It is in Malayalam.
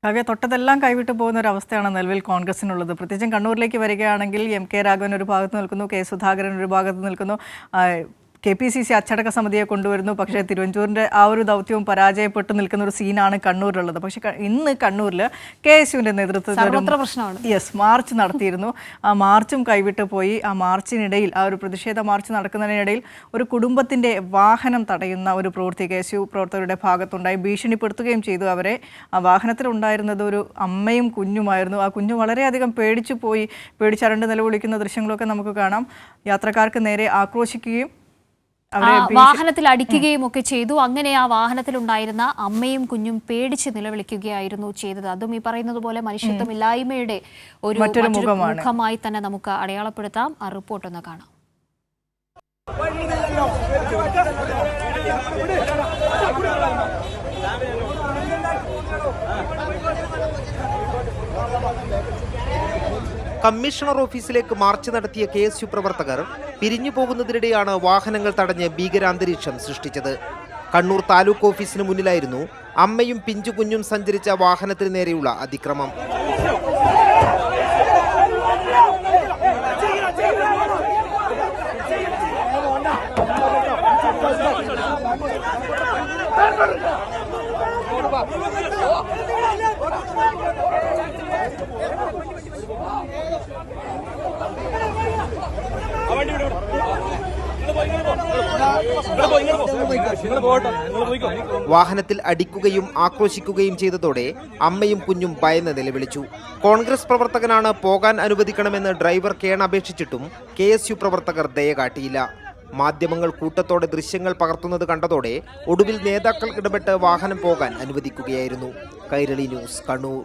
കാവ്യ തൊട്ടതെല്ലാം കൈവിട്ടു പോകുന്ന ഒരു അവസ്ഥയാണ് നിലവിൽ കോൺഗ്രസിനുള്ളത്. പ്രത്യേകിച്ചും കണ്ണൂരിലേക്ക് വരികയാണെങ്കിൽ എം.കെ. രാഘവൻ ഒരു ഭാഗത്ത് നിൽക്കുന്നു, കെ. സുധാകരൻ ഒരു ഭാഗത്ത് നിൽക്കുന്നു, KPCC അച്ചടക്ക സമിതിയെ കൊണ്ടുവരുന്നു. പക്ഷേ തിരുവഞ്ചൂരിൻ്റെ ആ ഒരു ദൗത്യവും പരാജയപ്പെട്ട് നിൽക്കുന്ന ഒരു സീനാണ് കണ്ണൂരിലുള്ളത്. പക്ഷേ ഇന്ന് കണ്ണൂരിൽ KSUവിൻ്റെ നേതൃത്വത്തിൽ മാർച്ച് നടത്തിയിരുന്നു. ആ മാർച്ചും കൈവിട്ട് പോയി. ആ മാർച്ചിനിടയിൽ, ആ ഒരു പ്രതിഷേധ മാർച്ച് നടക്കുന്നതിനിടയിൽ ഒരു കുടുംബത്തിൻ്റെ വാഹനം തടയുന്ന ഒരു പ്രവൃത്തി KSU പ്രവർത്തകരുടെ ഭാഗത്തുണ്ടായി. ഭീഷണിപ്പെടുത്തുകയും ചെയ്തു അവരെ. ആ വാഹനത്തിലുണ്ടായിരുന്നത് ഒരു അമ്മയും കുഞ്ഞുമായിരുന്നു. ആ കുഞ്ഞു വളരെയധികം പേടിച്ചരണ്ട് നിലവിളിക്കുന്ന ദൃശ്യങ്ങളൊക്കെ നമുക്ക് കാണാം. യാത്രക്കാർക്ക് നേരെ ആക്രോശിക്കുകയും വാഹനത്തിൽ അടിക്കുകയും ഒക്കെ ചെയ്തു. അങ്ങനെ ആ വാഹനത്തിലുണ്ടായിരുന്ന അമ്മയും കുഞ്ഞും പേടിച്ച് നിലവിളിക്കുകയായിരുന്നു ചെയ്തത്. അതും ഈ പറയുന്നത് പോലെ മനുഷ്യത്വമില്ലായ്മയുടെ ഒരു മുഖമായി തന്നെ നമുക്ക് അടയാളപ്പെടുത്താം. ആ റിപ്പോർട്ട് ഒന്ന് കാണാം. കമ്മീഷണർ ഓഫീസിലേക്ക് മാർച്ച് നടത്തിയ KSU പ്രവർത്തകർ പിരിഞ്ഞു പോകുന്നതിനിടെയാണ് വാഹനങ്ങൾ തടഞ്ഞ് ഭീകരാന്തരീക്ഷം സൃഷ്ടിച്ചത്. കണ്ണൂർ താലൂക്ക് ഓഫീസിന് മുന്നിലായിരുന്നു അമ്മയും പിഞ്ചു കുഞ്ഞും സഞ്ചരിച്ച വാഹനത്തിന് നേരെയുള്ള അതിക്രമം. വാഹനത്തിൽ അടിക്കുകയും ആക്രോശിക്കുകയും ചെയ്തതോടെ അമ്മയും കുഞ്ഞും ഭയന്ന് നിലവിളിച്ചു. കോൺഗ്രസ് പ്രവർത്തകനാണ് പോകാൻ അനുവദിക്കണമെന്ന് ഡ്രൈവർ കേണപേക്ഷിച്ചിട്ടും KSU പ്രവർത്തകർ ദയ കാട്ടിയില്ല. മാധ്യമങ്ങൾ കൂട്ടത്തോടെ ദൃശ്യങ്ങൾ പകർത്തുന്നത് കണ്ടതോടെ ഒടുവിൽ നേതാക്കൾ ഇടപെട്ട് വാഹനം പോകാൻ അനുവദിക്കുകയായിരുന്നു. കൈരളി ന്യൂസ്, കണ്ണൂർ.